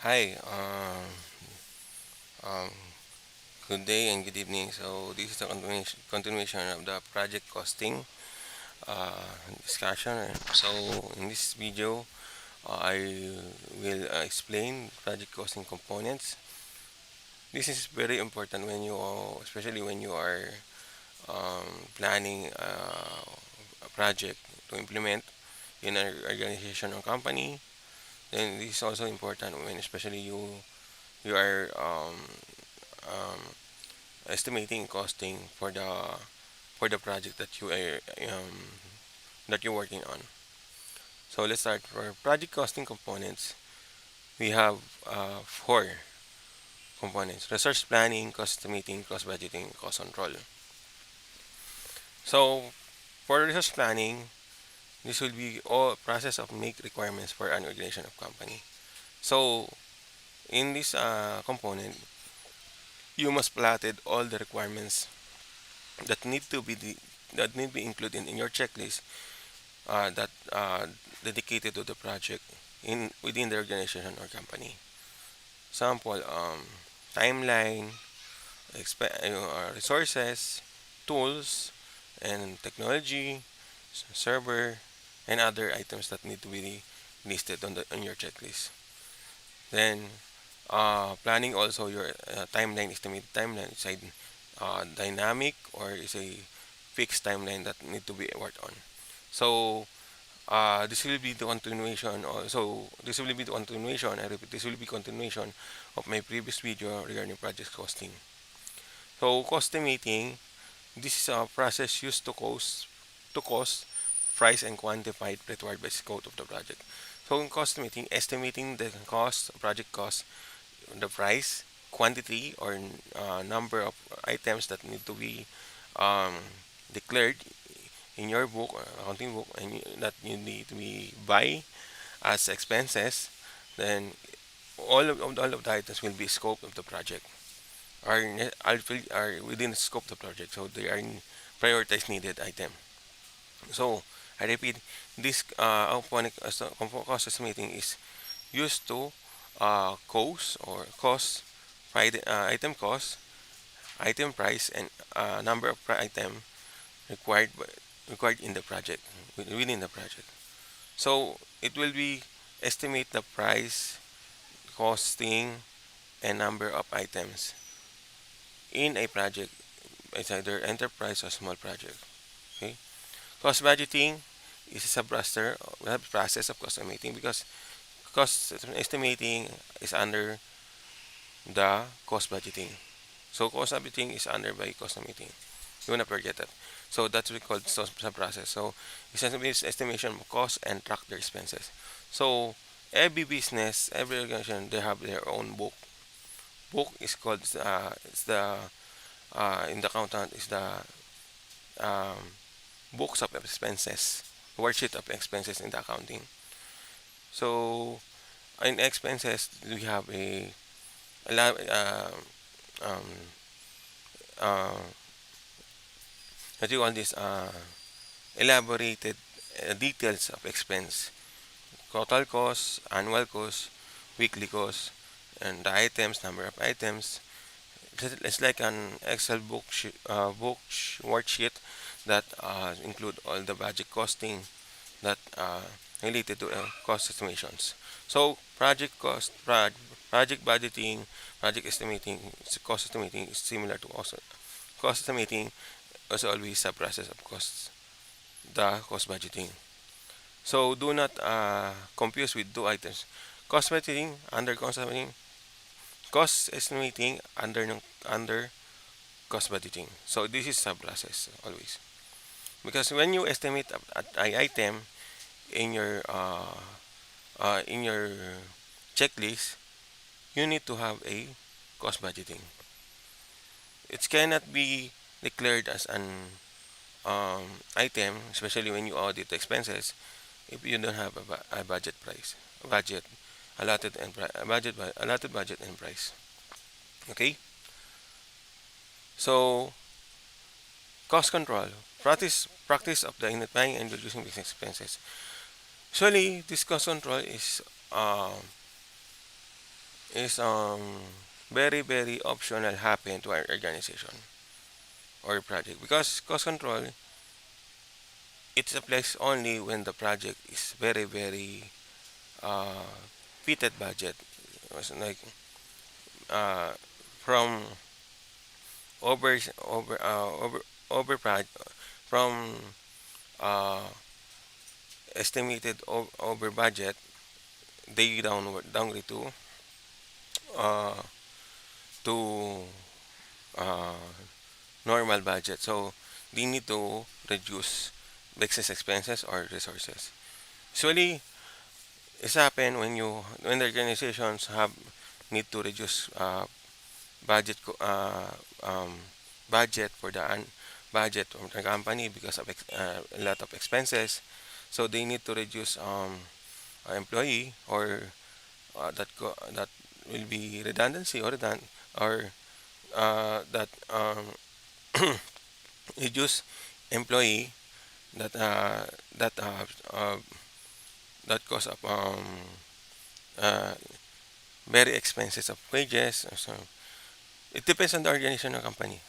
Hi, um, good day and good evening. So this is the continuation of the project costing discussion. So in this video, I will explain project costing components. This is very important when especially when you are planning a project to implement in an organization or company. Then this is also important when especially you are um, estimating costing for the project that you're working on. So let's start for project costing components. We have four components: resource planning, cost estimating, cost budgeting, cost control. So for resource planning, this will be all process of make requirements for an organization of company. So in this component, you must plotted all the requirements that need to be that need to be included in your checklist that dedicated to the project in within the organization or company. Sample timeline, resources, tools, and technology, server, and other items that need to be listed on your checklist. Then planning also your timeline, estimated timeline is a dynamic or is a fixed timeline that need to be worked on. So this will be the continuation. Also, this will be the continuation. I repeat, this will be continuation of my previous video regarding project costing. So, cost estimating. This is a process used to cost, price, and quantify required by scope of the project. So, in cost estimating the cost, project cost, the price, quantity, or number of items that need to be um, declared in your book or accounting book and that you need to be buy as expenses, then all of the items will be scope of the project are within the scope of the project, so they are prioritized needed item. So I repeat, this cost estimating is used to cost or cost item cost, item price, and number of item required required in the project within the project. So it will be estimate the price, costing, and number of items in a project. It's either enterprise or small project. Okay. Cost budgeting is a process of cost estimating because cost estimating is under the cost budgeting. So cost budgeting is under by cost estimating. You wanna forget that. So that's what we call sub process. So essentially it's estimation of cost and track their expenses. So every business, every organization, they have their own book. Book is called it's the in the accountant is the um, books of expenses, worksheet of expenses in the accounting. So in expenses we have a lot um, uh, what do you call this elaborated details of expense, total cost, annual cost, weekly cost, and the items, number of items. It's like an Excel worksheet that include all the budget costing that related to cost estimations. So project budgeting, project estimating, cost estimating is similar to also cost estimating is always a process of the cost budgeting. So do not confuse with two items. Cost budgeting under cost estimating, cost estimating under cost budgeting. So this is sub process always because when you estimate a item in your checklist, you need to have a cost budgeting. It cannot be declared as an item, especially when you audit expenses, if you don't have a budget price, budget allotted and allotted budget and price. Okay, so cost control practice of the identifying and reducing business expenses. Usually, this cost control is is very very optional happen to our organization or project, because cost control, it applies only when the project is very very uh, fitted budget. Was like uh, from over over over from uh, estimated over budget, they downgrade uh, to uh, normal budget. So they need to reduce excess expenses or resources. Usually, it's happen when the organizations have need to reduce budget budget for the budget of the company because of a lot of expenses. So they need to reduce employee, or that will be redundancy or that reduce employee that that uh, that cause of uh, very expenses of wages. So it depends on the organization of company.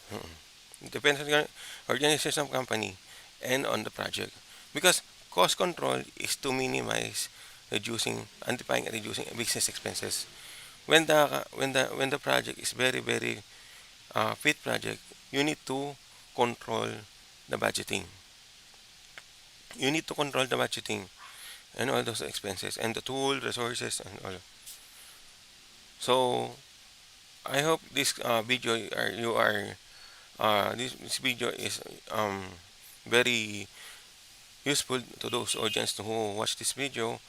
It depends on the organization of company and on the project, because cost control is to minimize reducing identifying and reducing business expenses. When the project is very very fit project, you need to control the budgeting. You need to control the budgeting and all those expenses and the tool resources and all. So I hope this video you are this video is very useful to those audience who watch this video.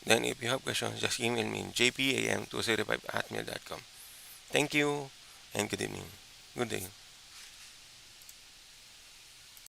Then if you have questions, just email me jpam205@mail.com. Thank you and good evening. Good day.